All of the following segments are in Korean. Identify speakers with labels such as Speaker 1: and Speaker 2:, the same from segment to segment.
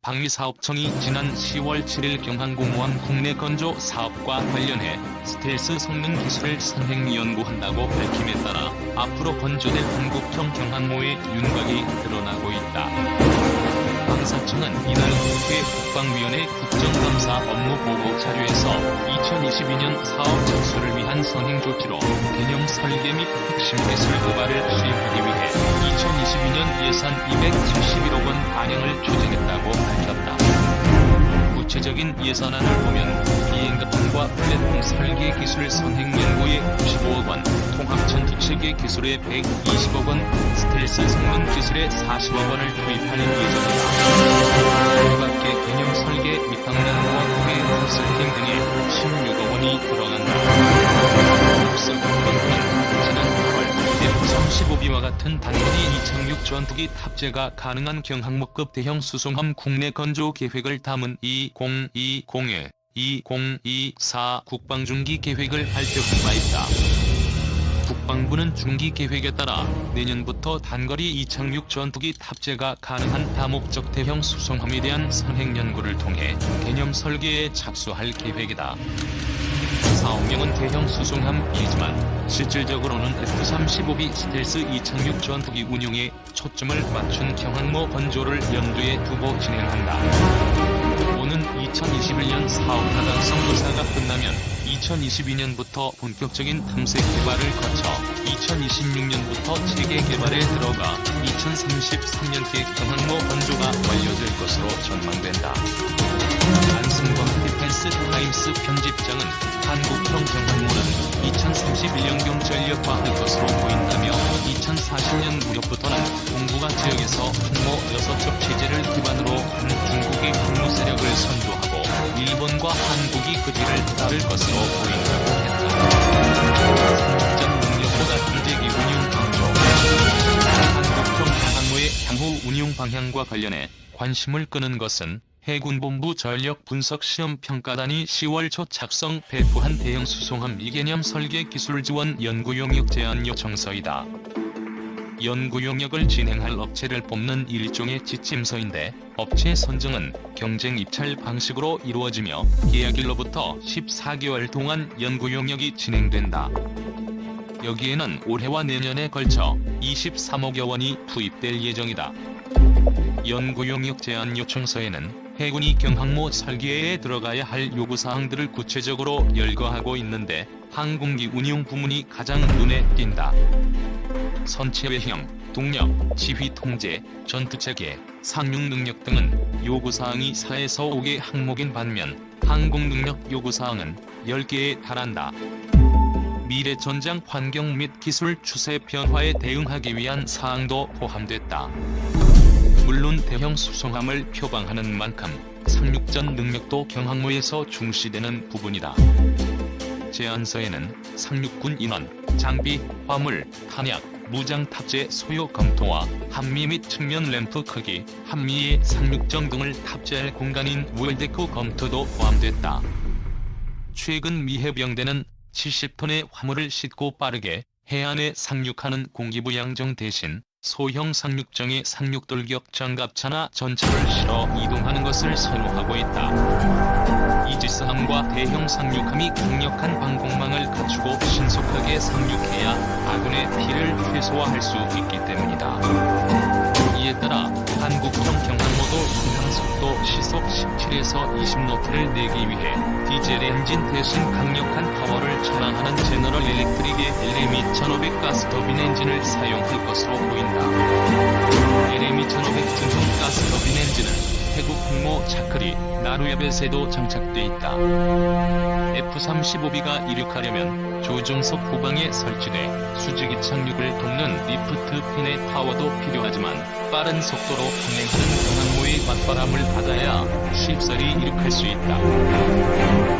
Speaker 1: 방위사업청이 지난 10월 7일 경항공무원 국내 건조 사업과 관련해 스텔스 성능 기술을 선행 연구한다고 밝힘에 따라 앞으로 건조될 한국형 경항모의 윤곽이 드러나고 있다. 방사청은 이날 국회 국방위원회 국정감사 업무보고 자료에서 2022년 사업 착수를 위한 선행 조치로 개념 설계 및 핵심 기술 개발을 수행하기 위해 2022년 예산 271억 원 반영을 조정했다고 밝혔다. 구체적인 예산안을 보면 비행갑판과 플랫폼 설계 기술 선행 연구에 95억 원, 통합 전투체계 기술에 120억 원, 스텔스 성능 기술에 40억 원을 투입할 예정이다. 이밖에 개념 설계 및 방향과 후계 컨설팅 등에 16억 원이 들어간다. 앞서 국방부는 지난 8월 F-35B와 같은 단거리 이착륙 전투기 탑재가 가능한 경항모급 대형 수송함 국내 건조 계획을 담은 2020-2024 국방중기 계획을 발표한 바 있다. 국방부는 중기 계획에 따라 내년부터 단거리 이착륙 전투기 탑재가 가능한 다목적 대형 수송함에 대한 선행 연구를 통해 개념 설계에 착수할 계획이다. 사업명은 대형 수송함이지만 실질적으로는 F-35B 스텔스 이착륙 전투기 운용에 초점을 맞춘 경항모 건조를 염두에 두고 진행한다. 오는 2021년 사업 타당성 조사가 끝나면 2022년부터 본격적인 탐색 개발을 거쳐 2026년부터 체계 개발에 들어가 2033년께 경항모 건조가 완료될 것으로 전망된다. 안승범 디펜스 타임스 편집장은 한국형 경항모는 2031년경 전력화할 것으로 보인다며 2040년 무렵부터는 동북아 지역에서 항모 6척 체제를 기반으로 한 중국의 항모 세력을 선도하고 일본과 한국이 그 뒤를 따를 것으로 보인다고 했다. 상륙전 능력보다 기대기 운용 강조. 한국형 경항모의 향후 운용 방향과 관련해 관심을 끄는 것은 해군본부 전력분석시험평가단이 10월 초 작성 배포한 대형 수송함 이개념 설계 기술 지원 연구용역 제안 요청서이다. 연구용역을 진행할 업체를 뽑는 일종의 지침서인데 업체 선정은 경쟁 입찰 방식으로 이루어지며 계약일로부터 14개월 동안 연구용역이 진행된다. 여기에는 올해와 내년에 걸쳐 23억여 원이 투입될 예정이다. 연구용역 제안 요청서에는 해군이 경항모 설계에 들어가야 할 요구사항들을 구체적으로 열거하고 있는데 항공기 운용 부문이 가장 눈에 띈다. 선체 외형, 동력, 지휘 통제, 전투체계, 상륙 능력 등은 요구사항이 4에서 5개 항목인 반면 항공능력 요구사항은 10개에 달한다. 미래 전장 환경 및 기술 추세 변화에 대응하기 위한 사항도 포함됐다. 물론 대형 수송함을 표방하는 만큼 상륙전 능력도 경항모에서 중시되는 부분이다. 제안서에는 상륙군 인원, 장비, 화물, 탄약, 무장 탑재 소요 검토와 한미 및 측면 램프 크기, 한미의 상륙정 등을 탑재할 공간인 월데크 검토도 포함됐다. 최근 미 해병대는 70톤의 화물을 싣고 빠르게 해안에 상륙하는 공기부양정 대신 소형 상륙정에 상륙돌격 장갑차나 전차를 실어 이동하는 것을 선호하고 있다. 이지스함과 대형 상륙함이 강력한 방공망을 갖추고 신속하게 상륙해야 아군의 피해를 최소화할 수 있기 때문이다. 이에 따라 한국형 경항모도 순항속도 시속 17에서 20노트를 내기 위해 디젤 엔진 대신 강력한 파워를 자랑하는 제너럴 일렉트릭의 LM2500 가스터빈 엔진을 사용할 것으로 보인다. LM2500 중형 가스터빈 엔진은 태국 항모 차크리, 나루야벳에도 장착돼 있다. F-35B가 이륙하려면 조종석 후방에 설치돼 수직이 착륙을 돕는 리프트 핀의 파워도 필요하지만 빠른 속도로 항행하는 경항모의 맞바람을 받아야 쉽사리 이륙할 수 있다.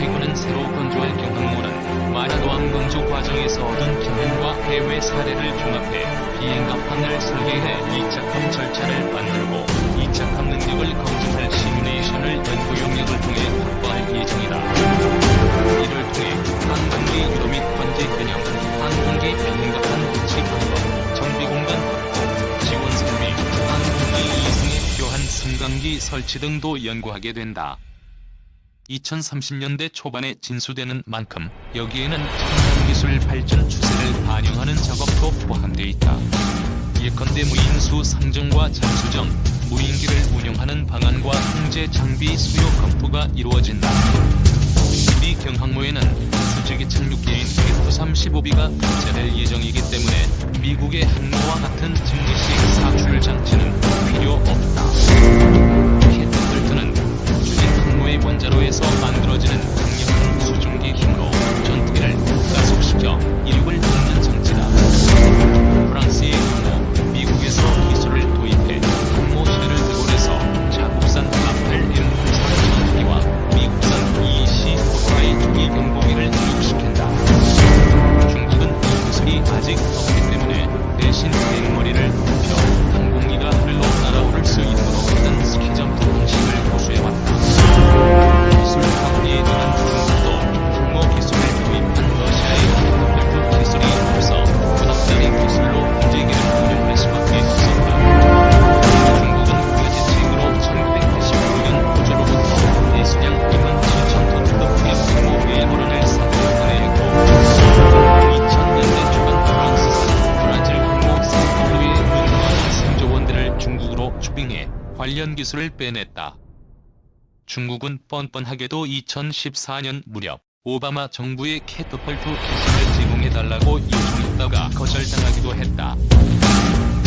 Speaker 1: 해군은 새로 건조할 경항모는 마라도암 건조 과정에서 얻은 경험과 해외 사례를 종합해 비행갑판을 설계해 이착함 절차를 만들고 이착함 능력을 검증할 시뮬레이션을 연구용역을 통해 확보할 예정이다. 이를 통해 항공기 유도 및 관제 개념, 항공기 비행갑판 배치 방법, 정비 공간 확보, 지원 설비, 항공기 이승에 필요한 승강기 설치 배치 등도 연구하게 된다. 2030년대 초반에 진수되는 만큼 여기에는 첨단 기술 발전 추세를 반영하는 작업도 포함되어 있다. 예컨대 무인수 상정과 잠수정, 무인기를 운영하는 방안과 통제 장비 수요 검토가 이루어진다. 우리 경항모에는 수직의 착륙기인 F-35B가 탑재될 예정이기 때문에 미국의 항모와 같은 증기식 사출 장치는 필요 없다. 캐터펄트는 주진 항모의 원자로에서 만들어지는 강력한 수증기 힘으로 전투기를 가속시켜 이륙을 돕는 장치다. 프랑스의 항모, 미국에서 기술을 도입해 항모 시대를 득월해서 자국산 라팔 M94 전투기와 미국산 EEC 호라이 조기 경보기를 이륙시킨다. 중국은 이 기술이 아직 없기 때문에 대신 맹머리를 펴 항공기가 하늘로 날아오를 수 있도록 하는 스키점프 방식을 고수해왔다. 기술 확대에 관한 중국도 항모 기술을 도입한 러시아의 캐터펄트 기술이 없어 부닥다리 기술로 문제기를 운영할 수밖에 없었다. 중국은 그 대책으로 1989년 호주로부터 대수량 2만 7천 톤 특급 항모 웨이버런을 사들여보내고 2000년대 초반 프랑스산 브라질 항모 산파울루의 유능한 생조원들을 중국으로 추빙해 관련 기술을 빼냈다. 중국은 뻔뻔하게도 2014년 무렵 오바마 정부의 캐터펄트 기술을 제공해달라고 요청했다가 거절당하기도 했다.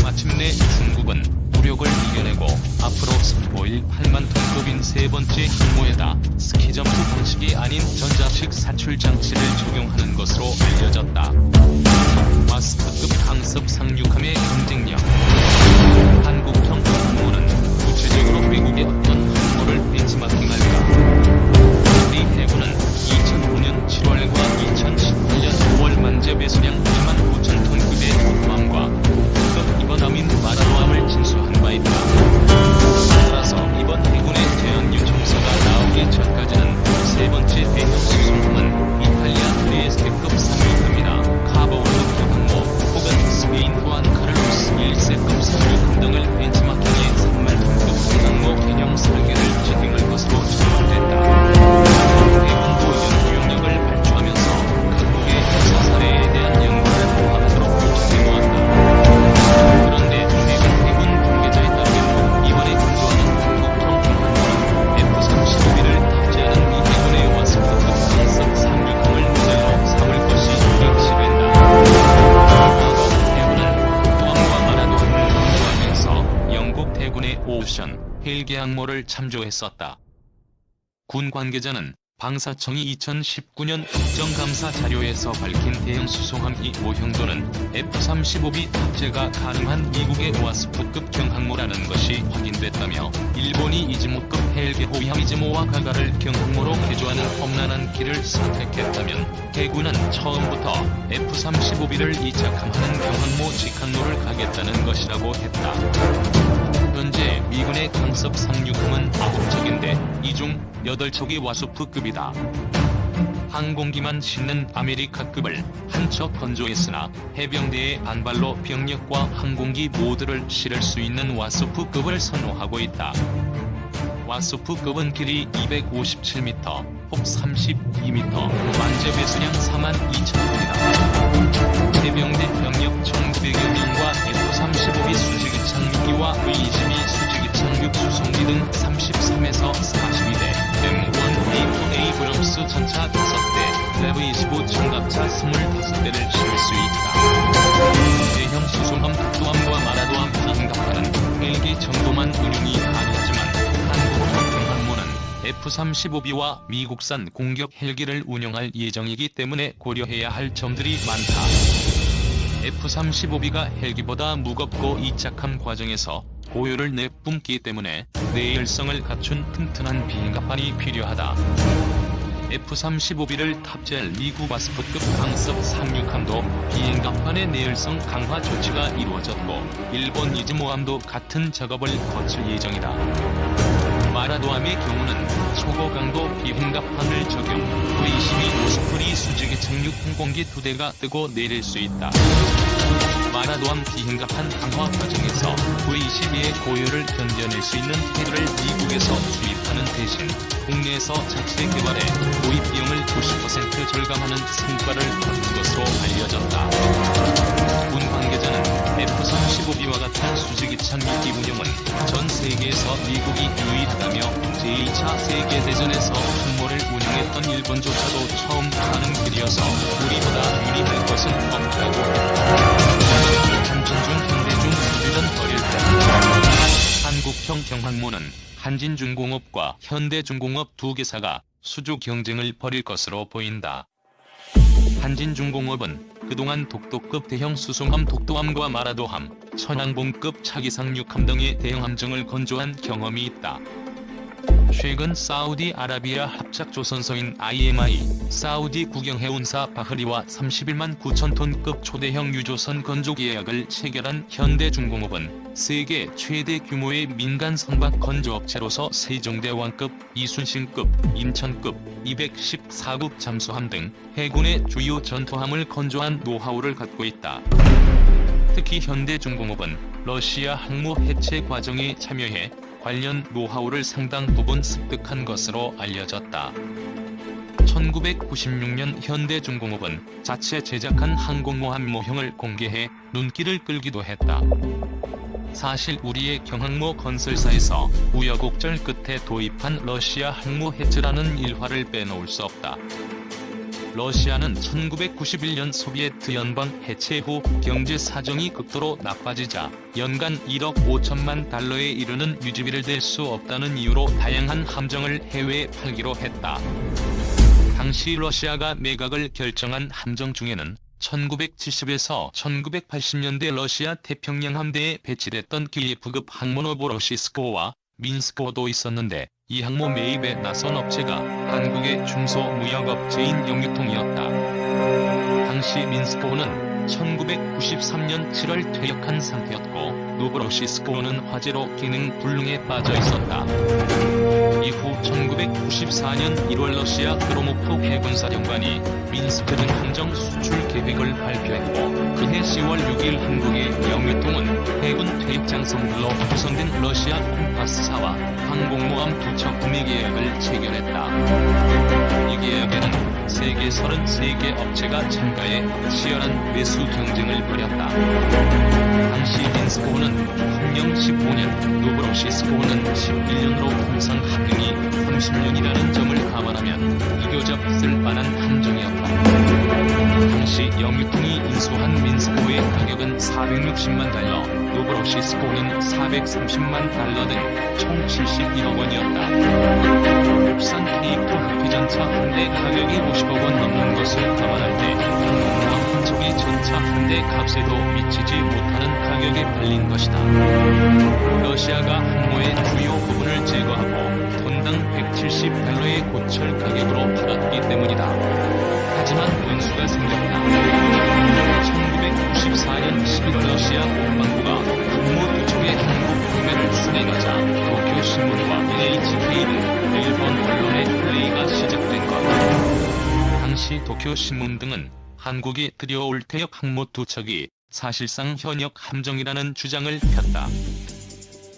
Speaker 1: 마침내 중국은 무력을 이겨내고 앞으로 선보일 8만 톤급인 세 번째 항모에다 스키점프 방식이 아닌 전자식 사출 장치를 적용하는 것으로 알려졌다. 마스터급 강습 상륙함의 경쟁력. 한국형 항모는 구체적으로 외국의 어떤 항모를 벤치마킹할까? 우리 해군은 2009년 7월과 2018년 5월 만재 배수량 2만 5천 톤급의 독감과 고급 이번함인 마라노함을 진수한 바 있다. 따라서 이번 해군의 제안 요청서가 나오기 전까지는 세 번째 대형 수송함은 이탈리아 트리에스테급 상륙함이나 카보르노 항모 혹은 스페인 후안 카를로스 1세급 상륙함 등을 벤치마킹해 3만 톤급 항모 개념 설계를 진행할 것으로 전망된다. 해군도 연구 용역을 발주하면서 각국의 행사 사례에 대한 연구를 포함하도록 요청해놓았다. 그런데 미국 해군 관계자에 따르면 이번에 건조하는 한국형 항모는 F-35B를 탑재하는 미 해군의 와스프급 강습 상륙함을 모델로 삼을 것이 예측된다. 과거 해군은 독도함과 마라노함을 건조하면서 영국 해군의 오션 헬기 항모를 참조했었다. 군 관계자는 방사청이 2019년 국정감사 자료에서 밝힌 대형 수송함 이 모형도는 F-35B 탑재가 가능한 미국의 와스프급 경항모라는 것이 확인됐다며 일본이 이즈모급 헬기 호위함 이즈모와 가가를 경항모로 개조하는 험난한 길을 선택했다면 해군은 처음부터 F-35B를 이착함하는 경항모 직항로를 가겠다는 것이라고 했다. 현재 미군의 강습 상륙함은 9척인데 이 중 8척이 와수프급이다. 항공기만 싣는 아메리카급을 한 척 건조했으나 해병대의 반발로 병력과 항공기 모두를 실을 수 있는 와수프급을 선호하고 있다. 와수프급은 길이 257m, 폭 32m, 만재 배수량 42,000톤이다. 해병대 병력 1,900여 명과 F-35B 수직이 착륙기와 V-22 수직이 착륙 수송기 등 33에서 42대, M1A2A 브럼스 전차 5대, 레브25 중갑차 25대를 실을 수 있다. 대형 수송함 독도함과 마라도함 비행갑하는 헬기 정도만 운용이 가능하지만 한국형 경항모는 F-35B와 미국산 공격 헬기를 운용할 예정이기 때문에 고려해야 할 점들이 많다. F-35B가 헬기보다 무겁고 이착함 과정에서 고열을 내뿜기 때문에 내열성을 갖춘 튼튼한 비행갑판이 필요하다. F-35B를 탑재할 미국 와스프급 강습 상륙함도 비행갑판의 내열성 강화 조치가 이루어졌고 일본 이즈모함도 같은 작업을 거칠 예정이다. 마라도함의 경우는 초고강도 비행갑판을 적용, V-22 오스프리 수직의 착륙 항공기 2대가 뜨고 내릴 수 있다. 마라도함 비행갑판 강화 과정에서 V-22의 고열을 견뎌낼 수 있는 태도를 미국에서 수입하는 대신 국내에서 자체 개발해 도입 비용을 90% 절감하는 성과를 거둔 것으로 알려졌다. 군 관계자는 F-35B와 같은 수직이착 미기 운용은 전 세계에서 미국이 유일하다며 제2차 세계대전에서 항모를 운용했던 일본조차도 처음 가는 길이어서 우리보다 유리할 것은 없다고 했다. 한진중 현대중 수주전 벌일 때 한국형 경항모는 한진중공업과 현대중공업 두 개사가 수주 경쟁을 벌일 것으로 보인다. 한진중공업은 그동안 독도급 대형 수송함 독도함과 마라도함, 천왕봉급 차기 상륙함 등의 대형 함정을 건조한 경험이 있다. 최근 사우디아라비아 합작조선소인 IMI, 사우디 국영해운사 바흐리와 31만 9천 톤급 초대형 유조선 건조 계약을 체결한 현대중공업은 세계 최대 규모의 민간 선박 건조업체로서 세종대왕급, 이순신급, 인천급, 214급 잠수함 등 해군의 주요 전투함을 건조한 노하우를 갖고 있다. 특히 현대중공업은 러시아 항모 해체 과정에 참여해 관련 노하우를 상당 부분 습득한 것으로 알려졌다. 1996년 현대중공업은 자체 제작한 항공모함 모형을 공개해 눈길을 끌기도 했다. 사실 우리의 경항모 건설사에서 우여곡절 끝에 도입한 러시아 항모 해체라는 일화를 빼놓을 수 없다. 러시아는 1991년 소비에트 연방 해체 후 경제 사정이 극도로 나빠지자 연간 1억 5천만 달러에 이르는 유지비를 댈 수 없다는 이유로 다양한 함정을 해외에 팔기로 했다. 당시 러시아가 매각을 결정한 함정 중에는 1970에서 1980년대 러시아 태평양 함대에 배치됐던 키예프급 항모 노보로시스코와 민스코도 있었는데 이 항모 매입에 나선 업체가 한국의 중소무역업체인 영유통이었다. 당시 민스코는 1993년 7월 퇴역한 상태였고 노보로시스코는 화재로 기능 불능에 빠져 있었다. 이후 1994년 1월 러시아 그로모프 해군사령관이 민스크 등 함정 수출 계획을 발표했고 그해 10월 6일 한국의 영유통은 해군 퇴役 장성들로 구성된 러시아 콤파스사와 항공모함 두 척 구매 계약을 체결했다. 이 계약에는 세계 33개 업체가 참가해 치열한 매수 경쟁을 벌였다. 당시 민스코는 합령 15년, 노브로시스코는 11년으로 통상 합령이 30년이라는 점을 감안하면 비교적 쓸만한 함정이었다. 당시 영유통이 인수한 민스코의 가격은 460만 달러, 노브로시스코는 430만 달러 등 총 71억 원이었다. 국산 K2 합의전차 한 대 가격이 50억 원 넘는 것을 감안할 때 항공모함 한 척이 전차 한 대 값에도 미치지 못하는 가격에 팔린 것이다. 러시아가 항모의 주요 부분을 제거하고 톤당 170달러의 고철 가격으로 팔았기 때문이다. 하지만 변수가 생겼다. 1994년 11월 러시아 국방부가 항모 두 척의 한국 구매를 순행하자 도쿄신문과 NHK 등 일본 언론의 플레이가 시작된 것. 당시 도쿄신문 등은 한국이 들여올 퇴역 항모 두 척이 사실상 현역 함정이라는 주장을 폈다.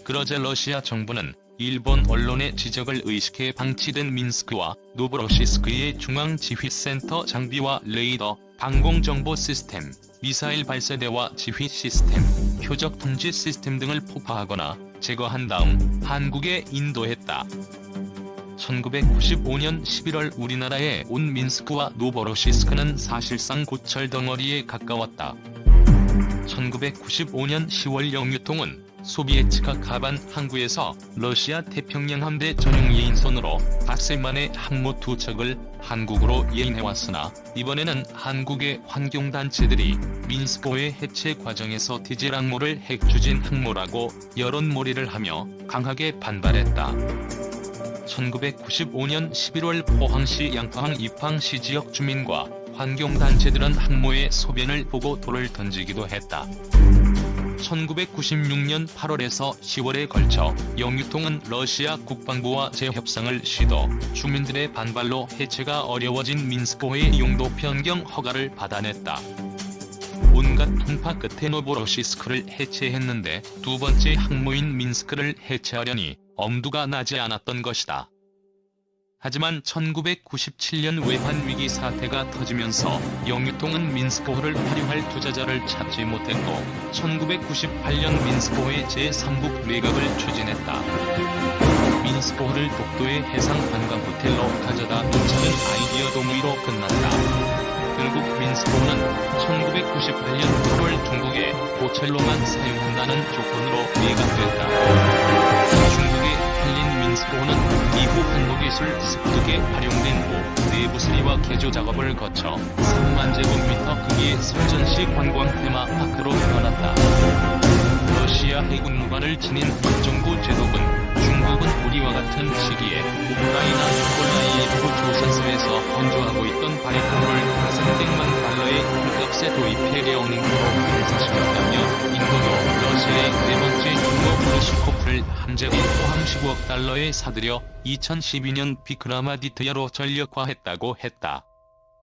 Speaker 1: 그러자 러시아 정부는 일본 언론의 지적을 의식해 방치된 민스크와 노브로시스크의 중앙지휘센터 장비와 레이더, 방공정보 시스템, 미사일 발사대와 지휘 시스템, 표적 통지 시스템 등을 폭파하거나 제거한 다음 한국에 인도했다. 1995년 11월 우리나라에 온 민스크와 노보로시스크는 사실상 고철 덩어리에 가까웠다. 1995년 10월 영유통은 소비에트가 가반 항구에서 러시아 태평양 함대 전용 예인선으로 닷새만에 항모 두 척을 한국으로 예인해왔으나 이번에는 한국의 환경단체들이 민스코의 해체 과정에서 디젤 항모를 핵추진 항모라고 여론몰이를 하며 강하게 반발했다. 1995년 11월 포항시 양파항 입항시 지역 주민과 환경단체들은 항모의 소변을 보고 돌을 던지기도 했다. 1996년 8월에서 10월에 걸쳐 영유통은 러시아 국방부와 재협상을 시도, 주민들의 반발로 해체가 어려워진 민스코의 용도 변경 허가를 받아냈다. 온갖 풍파 끝에 노보로시스크를 해체했는데 두 번째 항모인 민스크를 해체하려니 엄두가 나지 않았던 것이다. 하지만 1997년 외환위기 사태가 터지면서 영유통은 민스크호를 활용할 투자자를 찾지 못했고 1998년 민스크호의 제3국 매각을 추진했다. 민스크호를 독도의 해상관광호텔로 가져다 놓자는 아이디어 동의로 끝났다. 결국 민스크호는 1998년 8월 중국의 호텔로만 사용한다는 조건으로 매각됐다. 중국에 팔린 민스크호는 이후 항모기술 습득에 활용된 후 내부 수리와 개조 작업을 거쳐 3만 제곱미터 크기의 설전시 관광 테마파크로 변했다. 러시아 해군 무관을 지닌 박정부 제독은 중국은 우리와 같은 시기에 우크라이나 니콜라이예프 조선소에서 건조하고 있던 바이크를 4,100만 달러의 헐값에 도입해 령링으로 인사시켰다며 인도도 러시아의 네 번째 규모 브루스코프를 함재기 포함 10억 달러에 사들여 2012년 비크라마디트야로 전력화했다고 했다.